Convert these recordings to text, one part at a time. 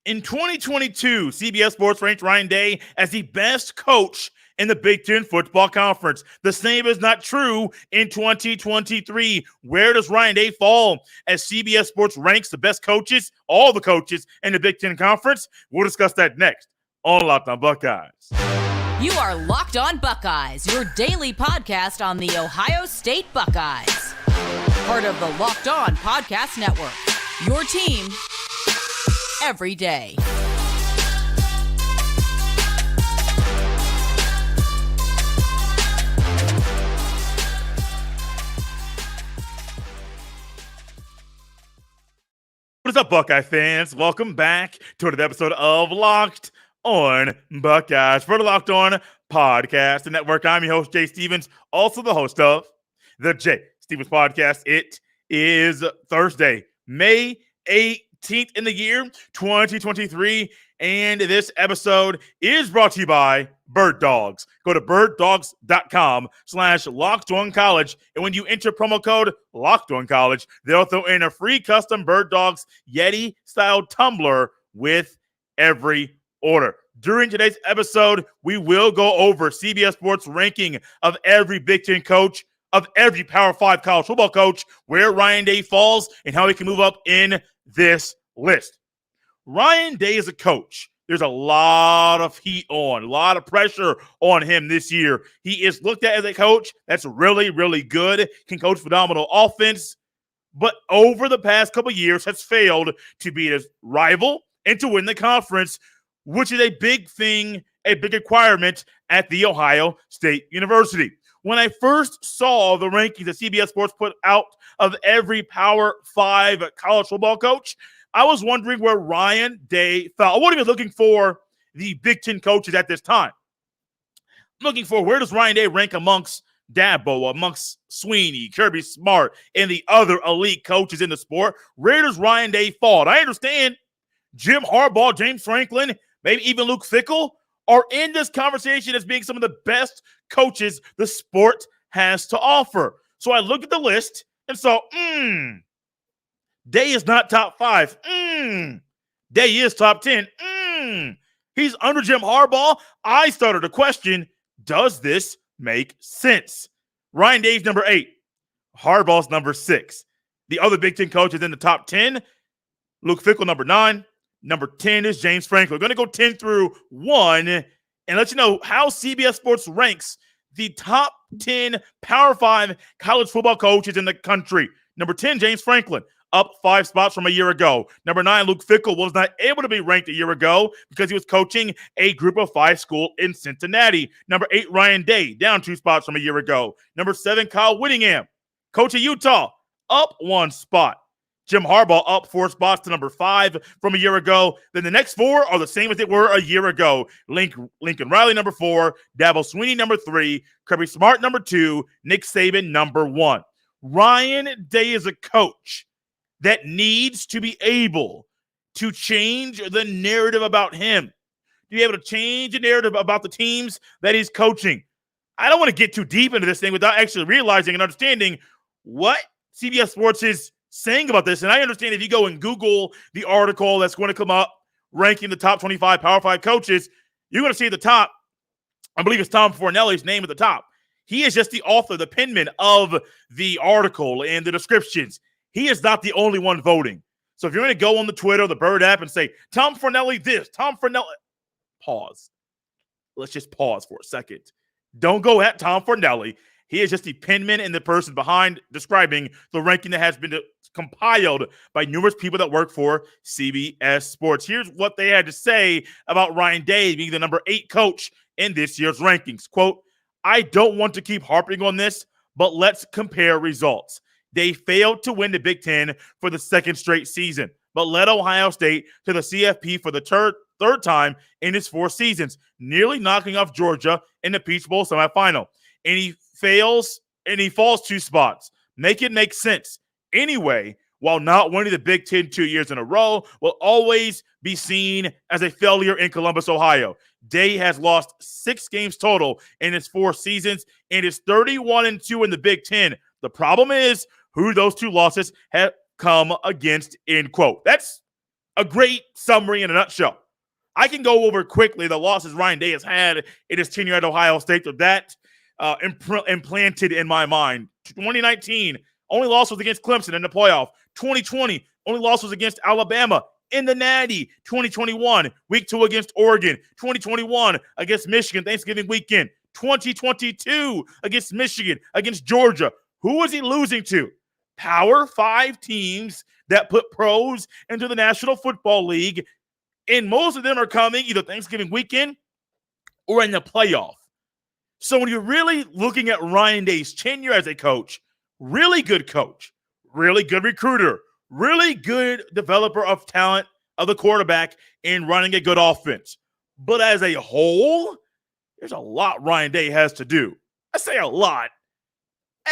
In 2022, CBS Sports ranked Ryan Day as the best coach in the Big Ten Football Conference. The same is not true in 2023. Where does Ryan Day fall as CBS Sports ranks the best coaches, all the coaches in the Big Ten Conference? We'll discuss that next on Locked On Buckeyes. You are Locked On Buckeyes, your daily podcast on the Ohio State Buckeyes. Part of the Locked On Podcast Network, your team every day. What is up, Buckeye fans? Welcome back to another episode of Locked On Buckeyes for the Locked On Podcast and Network. I'm your host, Jay Stevens, also the host of the Jay Stevens Podcast. It is Thursday, May 18th in the year 2023, and this episode is brought to you by Birddogs. Go to birddogs.com/LockedOnCollege, and when you enter promo code LockedOnCollege, they'll throw in a free custom Birddogs Yeti-style tumbler with every order. During today's episode, we will go over CBS Sports ranking of every Big Ten coach, of every Power 5 college football coach, where Ryan Day falls, and how he can move up in this list. Ryan Day is a coach. There's a lot of heat on, a lot of pressure on him this year. He is looked at as a coach that's really, really good, can coach phenomenal offense, but over the past couple of years has failed to beat his rival and to win the conference, which is a big thing, a big requirement at The Ohio State University. When I first saw the rankings that CBS Sports put out of every Power 5 college football coach, I was wondering where Ryan Day fell. I wasn't even looking for the Big Ten coaches at this time. I'm looking for where does Ryan Day rank amongst Dabo, amongst Sweeney, Kirby Smart, and the other elite coaches in the sport. Where does Ryan Day fall? And I understand Jim Harbaugh, James Franklin, maybe even Luke Fickell are in this conversation as being some of the best coaches the sport has to offer. So I looked at the list and saw, Day is not top 5. Day is top 10. He's under Jim Harbaugh. I started to question, does this make sense? Ryan Day's number 8. Harbaugh's number 6. The other Big Ten coaches in the top 10, Luke Fickell, number 9. Number 10 is James Franklin. We're going to go 10 through 1 and let you know how CBS Sports ranks the top 10 Power 5 college football coaches in the country. Number 10, James Franklin, up 5 spots from a year ago. Number 9, Luke Fickell was not able to be ranked a year ago because he was coaching a group of 5 school in Cincinnati. Number 8, Ryan Day, down 2 spots from a year ago. Number 7, Kyle Whittingham, coach of Utah, up 1 spot. Jim Harbaugh up 4 spots to number 5 from a year ago. Then the next 4 are the same as they were a year ago. Lincoln Riley, number 4. Dabo Sweeney, number 3. Kirby Smart, number 2. Nick Saban, number 1. Ryan Day is a coach that needs to be able to change the narrative about him, to be able to change the narrative about the teams that he's coaching. I don't want to get too deep into this thing without actually realizing and understanding what CBS Sports is saying about this. And I understand if you go and Google the article that's going to come up ranking the top 25 Power 5 coaches, you're going to see at the top, I believe it's Tom Fornelli's name at the top. He is just the author, the penman of the article and the descriptions. He is not the only one voting. So if you're going to go on the Twitter, the Bird app, and say, Tom Fornelli this, Tom Fornelli, pause. Let's just pause for a second. Don't go at Tom Fornelli. He is just the penman and the person behind describing the ranking that has been compiled by numerous people that work for CBS Sports. Here's what they had to say about Ryan Day being the number 8 coach in this year's rankings. Quote, I don't want to keep harping on this, but let's compare results. They failed to win the Big Ten for the second straight season, but led Ohio State to the CFP for the third time in its 4 seasons, nearly knocking off Georgia in the Peach Bowl semifinal. And he falls 2 spots. Make it make sense. Anyway, while not winning the Big Ten 2 years in a row, will always be seen as a failure in Columbus, Ohio. Day has lost 6 games total in his 4 seasons and is 31-2 in the Big Ten. The problem is who those 2 losses have come against, end quote. That's a great summary in a nutshell. I can go over quickly the losses Ryan Day has had in his tenure at Ohio State. So that implanted in my mind. 2019, only loss was against Clemson in the playoff. 2020, only loss was against Alabama in the Natty. 2021, week 2 against Oregon. 2021 against Michigan, Thanksgiving weekend. 2022 against Michigan, against Georgia. Who was he losing to? Power 5 teams that put pros into the National Football League. And most of them are coming either Thanksgiving weekend or in the playoff. So when you're really looking at Ryan Day's tenure as a coach, really good recruiter, really good developer of talent of the quarterback and running a good offense. But as a whole, there's a lot Ryan Day has to do. I say a lot.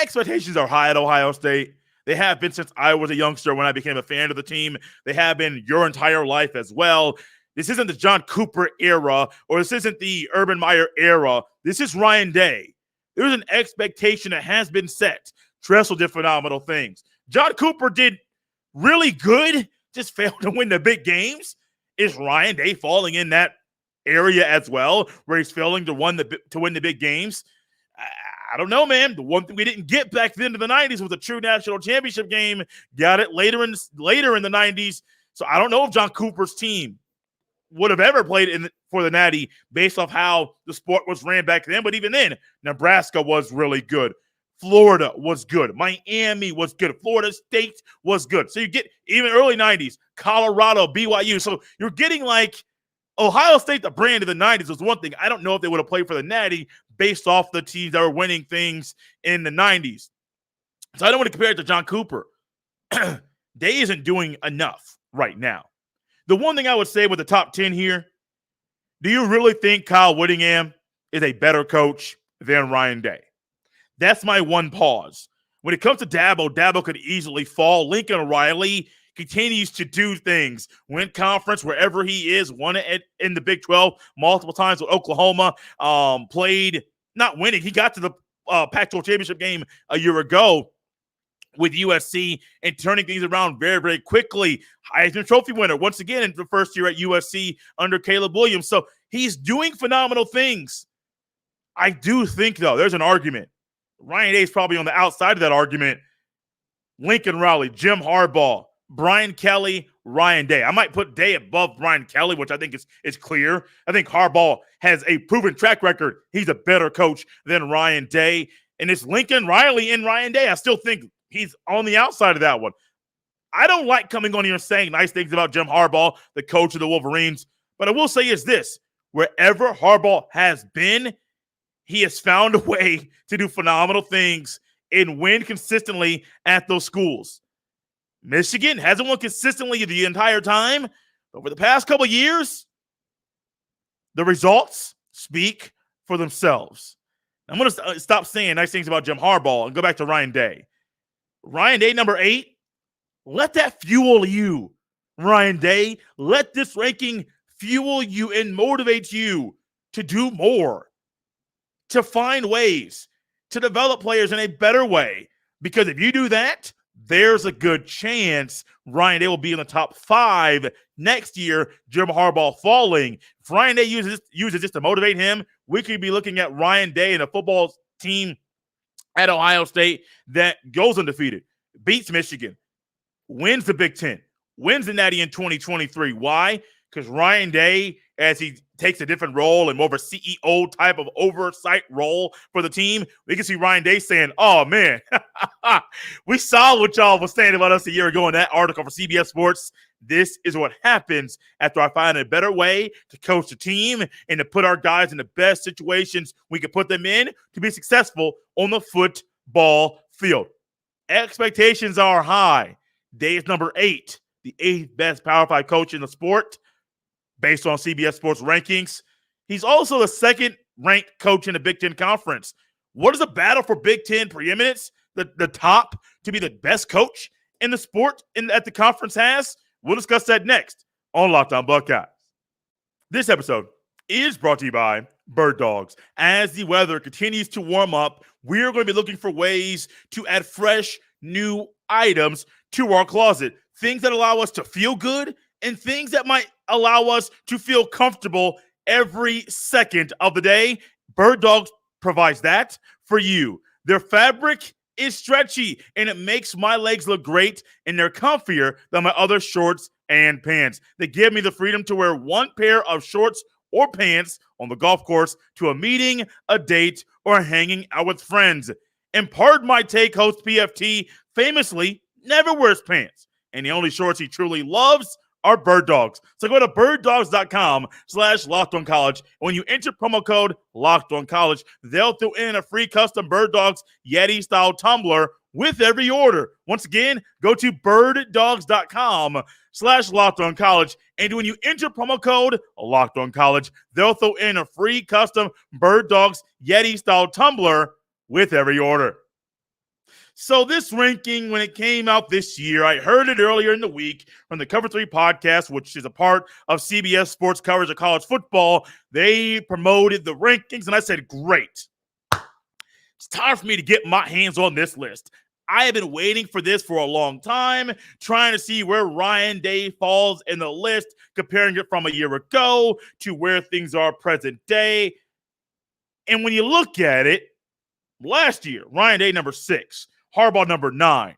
Expectations are high at Ohio State. They have been since I was a youngster when I became a fan of the team. They have been your entire life as well. This isn't the John Cooper era, or this isn't the Urban Meyer era. This is Ryan Day. There's an expectation that has been set. Tressel did phenomenal things. John Cooper did really good, just failed to win the big games. Is Ryan Day falling in that area as well, where he's failing to win the big games? I don't know, man. The one thing we didn't get back then in the 90s was a true national championship game. Got it later in the 90s. So I don't know if John Cooper's team would have ever played for the Natty based off how the sport was ran back then. But even then, Nebraska was really good. Florida was good. Miami was good. Florida State was good. So you get even early 90s, Colorado, BYU. So you're getting like Ohio State, the brand of the 90s was one thing. I don't know if they would have played for the Natty based off the teams that were winning things in the 90s. So I don't want to compare it to John Cooper. Day isn't doing enough right now. The one thing I would say with the top 10 here, do you really think Kyle Whittingham is a better coach than Ryan Day? That's my one pause. When it comes to Dabo could easily fall. Lincoln Riley continues to do things. Win conference wherever he is. Won it in the Big 12 multiple times with Oklahoma. Played, not winning. He got to the Pac-12 championship game a year ago with USC and turning things around very, very quickly. Heisman Trophy winner once again in the first year at USC under Caleb Williams. So he's doing phenomenal things. I do think, though, there's an argument. Ryan Day is probably on the outside of that argument. Lincoln Riley, Jim Harbaugh, Brian Kelly, Ryan Day. I might put Day above Brian Kelly, which I think is clear. I think Harbaugh has a proven track record. He's a better coach than Ryan Day. And it's Lincoln Riley and Ryan Day. I still think he's on the outside of that one. I don't like coming on here and saying nice things about Jim Harbaugh, the coach of the Wolverines. But I will say is this. Wherever Harbaugh has been, he has found a way to do phenomenal things and win consistently at those schools. Michigan hasn't won consistently the entire time. But over the past couple of years, the results speak for themselves. I'm going to stop saying nice things about Jim Harbaugh and go back to Ryan Day. Ryan Day, number 8, let that fuel you. Ryan Day, let this ranking fuel you and motivate you to do more, to find ways to develop players in a better way. Because if you do that, there's a good chance Ryan Day will be in the top 5 next year, Jim Harbaugh falling. If Ryan Day uses this to motivate him, we could be looking at Ryan Day and a football team at Ohio State that goes undefeated, beats Michigan, wins the Big Ten, wins the Natty in 2023. Why? Because Ryan Day, as he takes a different role and more of a CEO type of oversight role for the team, we can see Ryan Day saying, oh, man, we saw what y'all was saying about us a year ago in that article for CBS Sports. This is what happens after I find a better way to coach the team and to put our guys in the best situations we can put them in to be successful on the football field. Expectations are high. Day is number 8, the 8th best Power 5 coach in the sport, based on CBS Sports rankings. He's also the 2nd-ranked coach in the Big Ten Conference. What is the battle for Big Ten preeminence? The top to be the best coach in the sport that the conference has? We'll discuss that next on Locked On Buckeyes. This episode is brought to you by Birddogs. As the weather continues to warm up, we're going to be looking for ways to add fresh, new items to our closet. Things that allow us to feel good and things that might allow us to feel comfortable every second of the day. Birddogs provides that for you. Their fabric is stretchy and it makes my legs look great, and they're comfier than my other shorts and pants. They give me the freedom to wear one pair of shorts or pants on the golf course to a meeting, a date, or hanging out with friends. And pardon my take, host PFT famously never wears pants, and the only shorts he truly loves are Birddogs. So go to birddogs.com/LockedOnCollege. When you enter promo code LockedOnCollege, they'll throw in a free custom Birddogs Yeti-style tumbler with every order. Once again, go to birddogs.com/LockedOnCollege. And when you enter promo code LockedOnCollege, they'll throw in a free custom Birddogs Yeti-style tumbler with every order. So this ranking, when it came out this year, I heard it earlier in the week from the Cover 3 podcast, which is a part of CBS Sports coverage of college football. They promoted the rankings, and I said, great. It's time for me to get my hands on this list. I have been waiting for this for a long time, trying to see where Ryan Day falls in the list, comparing it from a year ago to where things are present day. And when you look at it, last year, Ryan Day number 6. Harbaugh number 9. I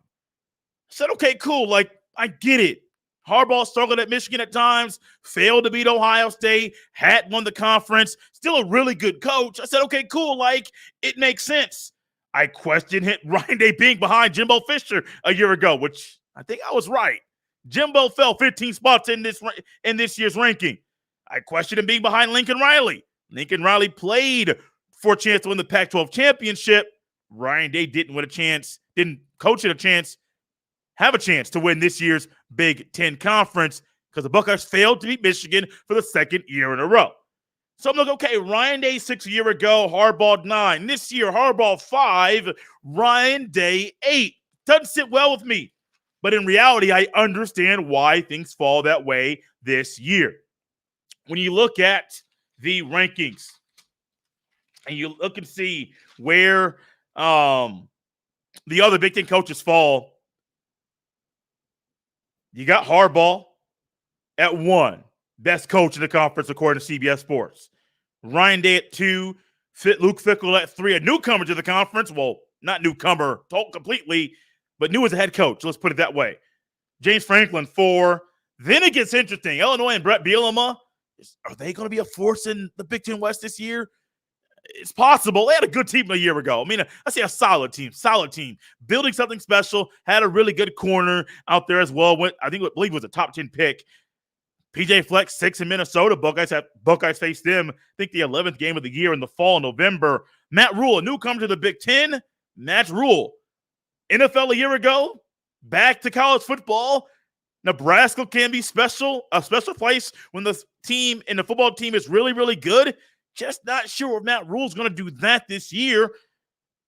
said, okay, cool. Like, I get it. Harbaugh struggled at Michigan at times, failed to beat Ohio State, had won the conference, still a really good coach. I said, okay, cool. Like, it makes sense. I questioned Ryan Day being behind Jimbo Fisher a year ago, which I think I was right. Jimbo fell 15 spots in this year's ranking. I questioned him being behind Lincoln Riley. Lincoln Riley played for a chance to win the Pac-12 championship. Ryan Day didn't coach it a chance, have a chance to win this year's Big Ten Conference because the Buckeyes failed to beat Michigan for the second year in a row. So I'm like, okay, Ryan Day 6 a year ago, Harbaugh 9. This year, Harbaugh 5, Ryan Day 8. Doesn't sit well with me. But in reality, I understand why things fall that way this year. When you look at the rankings and you look and see where the other Big Ten coaches fall, you got Harbaugh at 1, best coach in the conference according to CBS Sports. Ryan Day at 2, Luke Fickell at 3, a newcomer to the conference. Well, not newcomer completely, but new as a head coach. Let's put it that way. James Franklin 4. Then it gets interesting. Illinois and Brett Bielema, are they going to be a force in the Big Ten West this year? It's possible. They had a good team a year ago. I mean, I say a solid team, building something special. Had a really good corner out there as well. I believe it was a top 10 pick. PJ Fleck 6 in Minnesota. Buckeyes faced them, I think, the 11th game of the year in the fall in November. Matt Rule, a newcomer to the Big Ten. Matt Rule, NFL a year ago, back to college football. Nebraska can be a special place when the team and the football team is really, really good. Just not sure if Matt Rule's going to do that this year.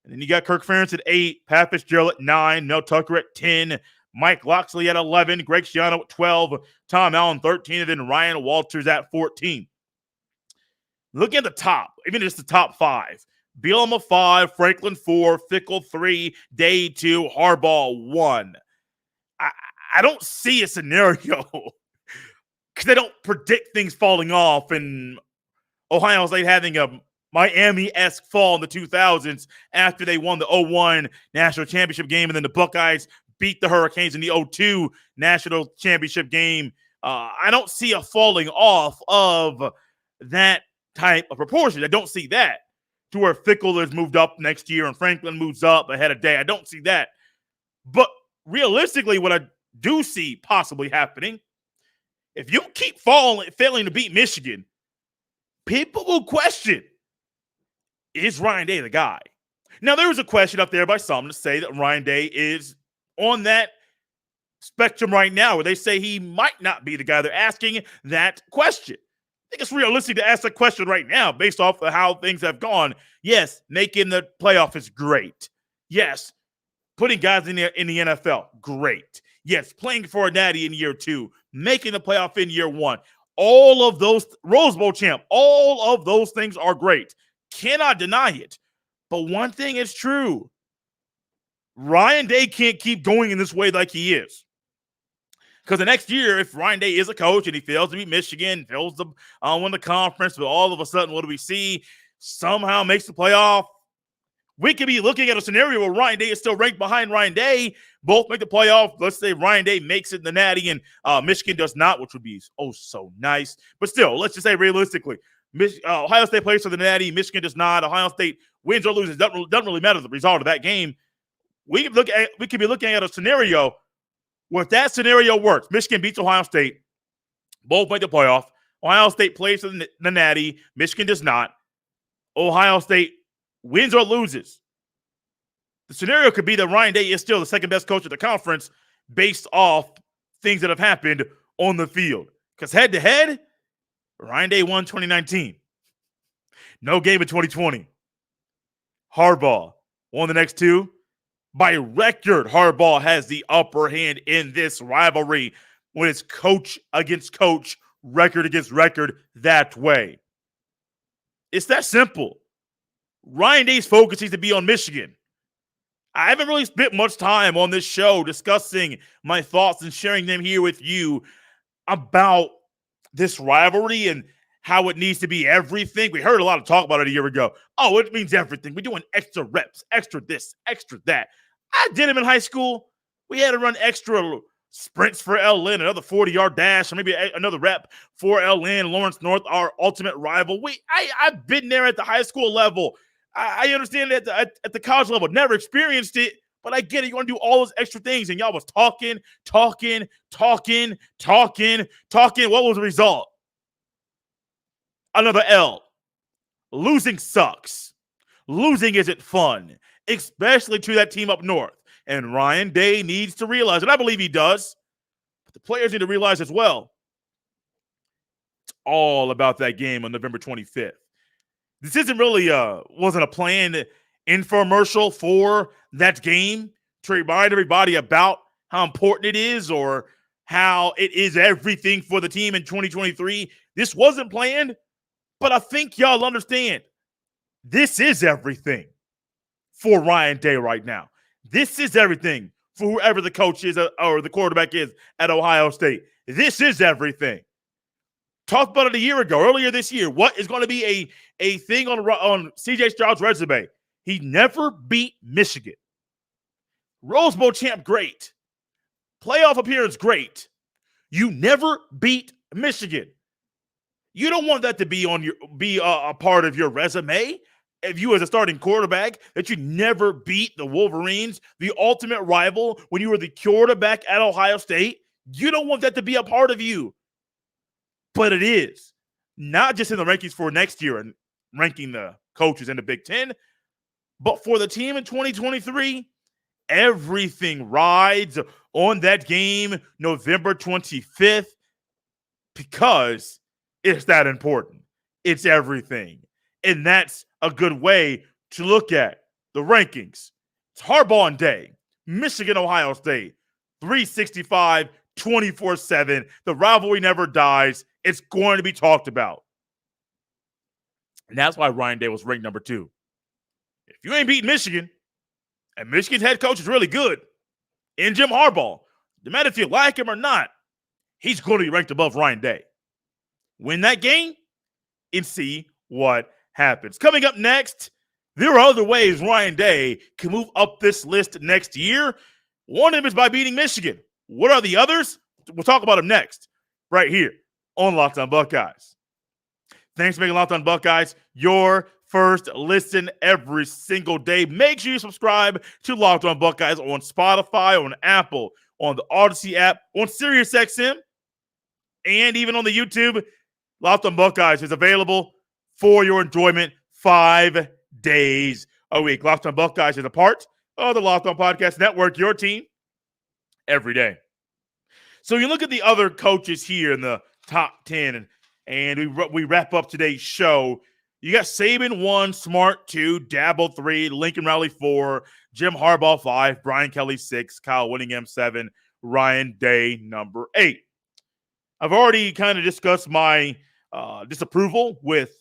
And then you got Kirk Ferentz at 8, Pat Fitzgerald at 9, Mel Tucker at 10, Mike Locksley at 11, Greg Schiano at 12, Tom Allen 13, and then Ryan Walters at 14. Look at the top, even just the top 5. Bielema 5, Franklin 4, Fickell 3, Day 2, Harbaugh 1. I don't see a scenario because they don't predict things falling off and Ohio State having a Miami-esque fall in the 2000s after they won the 2001 national championship game, and then the Buckeyes beat the Hurricanes in the 2002 national championship game. I don't see a falling off of that type of proportion. I don't see that to where Fickell has moved up next year and Franklin moves up ahead of Day. I don't see that. But realistically, what I do see possibly happening, if you keep failing to beat Michigan, people will question, is Ryan Day the guy? Now, there was a question up there by some to say that Ryan Day is on that spectrum right now where they say he might not be the guy. They're asking that question. I think it's realistic to ask that question right now based off of how things have gone. Yes, making the playoff is great. Yes, putting guys in the NFL, great. Yes, playing for a natty in year 2, making the playoff in year 1. All of those, Rose Bowl champ, all of those things are great. Cannot deny it. But one thing is true. Ryan Day can't keep going in this way like he is. Because the next year, if Ryan Day is a coach and he fails to beat Michigan, fails to win the conference, but all of a sudden, what do we see? Somehow makes the playoff. We could be looking at a scenario where Ryan Day is still ranked behind Ryan Day. Both make the playoff. Let's say Ryan Day makes it in the Natty and Michigan does not, which would be so nice. But still, let's just say realistically, Ohio State plays for the Natty. Michigan does not. Ohio State wins or loses. Doesn't really matter the result of that game. We could be looking at a scenario where if that scenario works, Michigan beats Ohio State. Both make the playoff. Ohio State plays for the Natty. Michigan does not. Ohio State wins or loses. The scenario could be that Ryan Day is still the second best coach of the conference based off things that have happened on the field. Because head-to-head, Ryan Day won 2019. No game in 2020. Harbaugh won the next two. By record, Harbaugh has the upper hand in this rivalry when it's coach against coach, record against record that way. It's that simple. Ryan Day's focus needs to be on Michigan. I haven't really spent much time on this show discussing my thoughts and sharing them here with you about this rivalry and how it needs to be everything. We heard a lot of talk about it a year ago. Oh, it means everything. We're doing extra reps, extra this, extra that. I did them in high school. We had to run extra sprints for LN, another 40-yard dash, or maybe another rep for LN, Lawrence North, our ultimate rival. I've been there at the high school level. I understand it at the college level. Never experienced it, but I get it. You want to do all those extra things, and y'all was talking. What was the result? Another L. Losing sucks. Losing isn't fun, especially to that team up north. And Ryan Day needs to realize, and I believe he does, but the players need to realize as well, it's all about that game on November 25th. This isn't really wasn't a planned infomercial for that game to remind everybody about how important it is or how it is everything for the team in 2023. This wasn't planned, but I think y'all understand this is everything for Ryan Day right now. This is everything for whoever the coach is or the quarterback is at Ohio State. This is everything. Talked about it a year ago, earlier this year. What is going to be a thing on C.J. Stroud's resume? He never beat Michigan. Rose Bowl champ, great. Playoff appearance, great. You never beat Michigan. You don't want that to be a part of your resume. If you as a starting quarterback, that you never beat the Wolverines, the ultimate rival, when you were the quarterback at Ohio State, you don't want that to be a part of you. But it is. Not just in the rankings for next year and ranking the coaches in the Big Ten, but for the team in 2023, everything rides on that game November 25th because it's that important. It's everything. And that's a good way to look at the rankings. It's Harbaugh and Day, Michigan, Ohio State, 365, 24/7. The rivalry never dies. It's going to be talked about. And that's why Ryan Day was ranked number 2. If you ain't beating Michigan, and Michigan's head coach is really good, and Jim Harbaugh, no matter if you like him or not, he's going to be ranked above Ryan Day. Win that game and see what happens. Coming up next, there are other ways Ryan Day can move up this list next year. One of them is by beating Michigan. What are the others? We'll talk about them next, right here on Locked On Buckeyes. Thanks for making Locked On Buckeyes your first listen every single day. Make sure you subscribe to Locked On Buckeyes on Spotify, on Apple, on the Odyssey app, on SiriusXM, and even on the YouTube. Locked On Buckeyes is available for your enjoyment 5 days a week. Locked On Buckeyes is a part of the Locked On Podcast Network, your team every day. So you look at the other coaches here in the top 10, and we wrap up today's show. You got Saban 1, Smart 2, Dabo 3, Lincoln Riley 4, Jim Harbaugh 5, Brian Kelly 6, Kyle Whittingham 7, Ryan Day number 8. I've already kind of discussed my disapproval with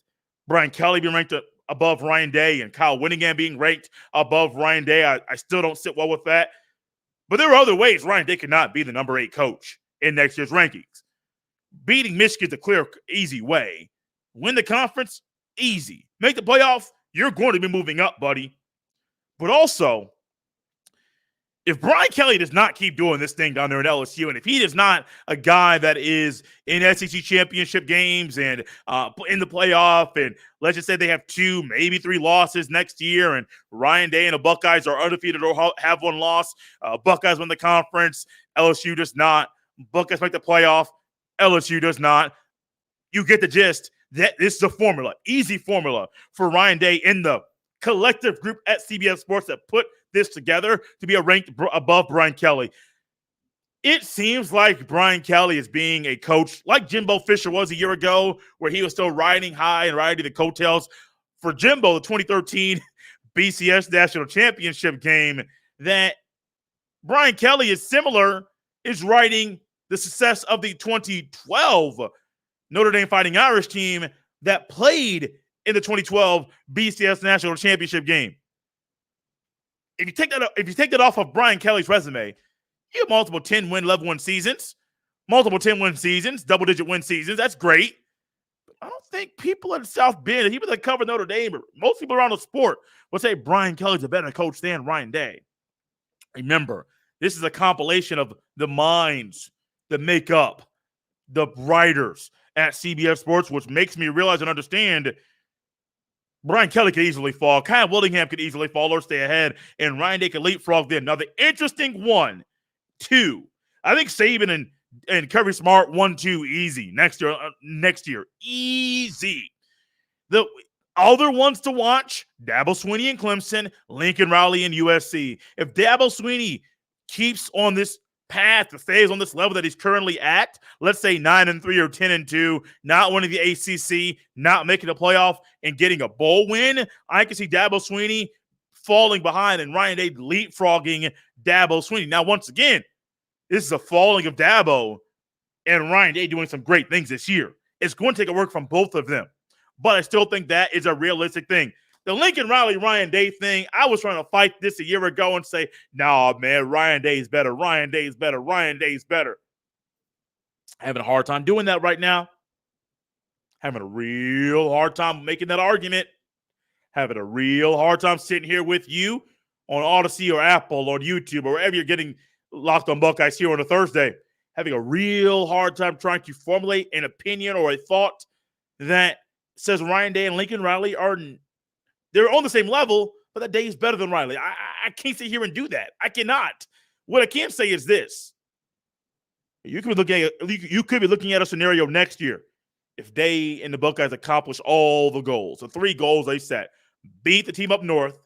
Brian Kelly being ranked above Ryan Day and Kyle Whittingham being ranked above Ryan Day. I still don't sit well with that. But there are other ways Ryan Day could not be the number 8 coach in next year's rankings. Beating Michigan's a clear, easy way. Win the conference, easy. Make the playoff, you're going to be moving up, buddy. But also, if Brian Kelly does not keep doing this thing down there at LSU, and if he is not a guy that is in SEC championship games and in the playoff, and let's just say they have 2, maybe 3 losses next year, and Ryan Day and the Buckeyes are undefeated or have 1 loss, Buckeyes win the conference, LSU does not, Buckeyes make the playoff, LSU does not. You get the gist. That this is a formula, easy formula for Ryan Day in the collective group at CBS Sports that put this together to be ranked above Brian Kelly. It seems like Brian Kelly is being a coach like Jimbo Fisher was a year ago, where he was still riding high and riding the coattails. For Jimbo, the 2013 BCS National Championship game, that Brian Kelly is riding the success of the 2012 Notre Dame Fighting Irish team that played in the 2012 BCS National Championship game. If you take that off of Brian Kelly's resume, you have multiple 10-win, 11-win seasons, multiple 10-win seasons, double-digit win seasons. That's great. But I don't think people in South Bend, people that cover Notre Dame, or most people around the sport, would say Brian Kelly's a better coach than Ryan Day. Remember, this is a compilation of the minds that make up the writers at CBS Sports, which makes me realize and understand Brian Kelly could easily fall. Kyle Willingham could easily fall or stay ahead, and Ryan Day could leapfrog them. Now, the interesting 1, 2, I think Saban and Kirby Smart 1, 2 easy next year. Easy. The other ones to watch, Dabo Swinney and Clemson, Lincoln Riley and USC. If Dabo Swinney keeps on this path to stays on this level that he's currently at, let's say 9-3 or 10-2, not winning the ACC, not making a playoff, and getting a bowl win, I can see Dabo Swinney falling behind and Ryan Day leapfrogging Dabo Swinney. Now, once again, this is a falling of Dabo and Ryan Day doing some great things this year. It's going to take a work from both of them, but I still think that is a realistic thing. The Lincoln Riley, Ryan Day thing, I was trying to fight this a year ago and say, nah, man, Ryan Day's better. Ryan Day's better. Ryan Day's better. Having a hard time doing that right now. Having a real hard time making that argument. Having a real hard time sitting here with you on Odyssey or Apple or YouTube or wherever you're getting Locked on Buckeyes here on a Thursday. Having a real hard time trying to formulate an opinion or a thought that says Ryan Day and Lincoln Riley they're on the same level, but that Day is better than Riley. I can't sit here and do that. I cannot. What I can say is this. You could be looking at a scenario next year if Day and the Buckeyes accomplish all the goals, the 3 goals they set. Beat the team up north,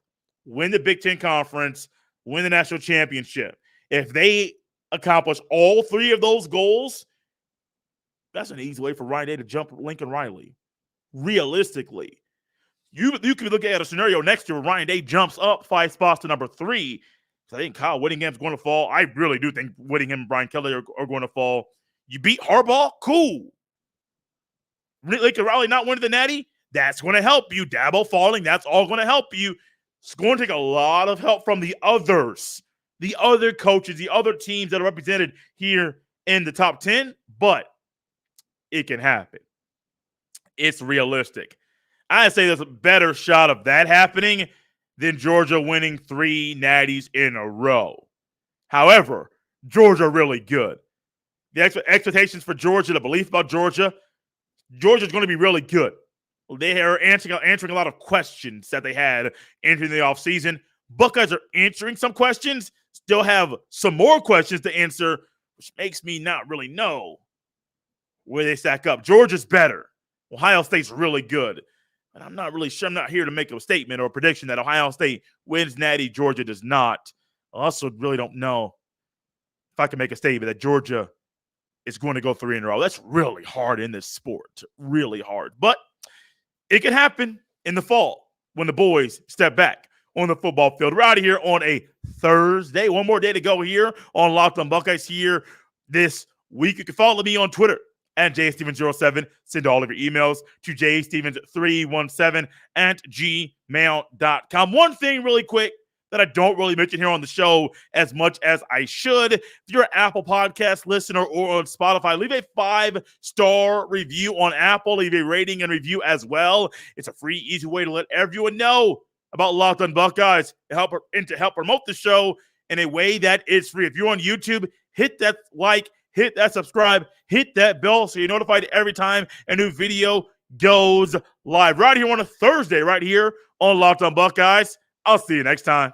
win the Big Ten Conference, win the national championship. If they accomplish all 3 of those goals, that's an easy way for Ryan Day to jump Lincoln Riley. Realistically. You could be looking at a scenario next year where Ryan Day jumps up 5 spots to number 3. So I think Kyle Whittingham's going to fall. I really do think Whittingham and Brian Kelly are going to fall. You beat Harbaugh? Cool. Lincoln Riley not winning the Natty? That's going to help you. Dabo falling? That's all going to help you. It's going to take a lot of help from the others, the other coaches, the other teams that are represented here in the top 10, but it can happen. It's realistic. I'd say there's a better shot of that happening than Georgia winning 3 natties in a row. However, Georgia really good. The expectations for Georgia, the belief about Georgia's going to be really good. They are answering a lot of questions that they had entering the offseason. Buckeyes are answering some questions, still have some more questions to answer, which makes me not really know where they stack up. Georgia's better. Ohio State's really good. And I'm not really sure. I'm not here to make a statement or a prediction that Ohio State wins Natty, Georgia does not. I also really don't know if I can make a statement that Georgia is going to go 3 in a row. That's really hard in this sport. Really hard. But it can happen in the fall when the boys step back on the football field. We're out of here on a Thursday. One more day to go here on Locked on Buckeyes here this week. You can follow me on Twitter at jstevens07. Send all of your emails to jstevens317 at gmail.com. One thing really quick that I don't really mention here on the show as much as I should. If you're an Apple Podcast listener or on Spotify, leave a 5-star review on Apple. Leave a rating and review as well. It's a free, easy way to let everyone know about Locked On Buckeyes and to help promote the show in a way that is free. If you're on YouTube, hit that like, hit that subscribe, hit that bell so you're notified every time a new video goes live. Right here on a Thursday, right here on Locked On Buckeyes. I'll see you next time.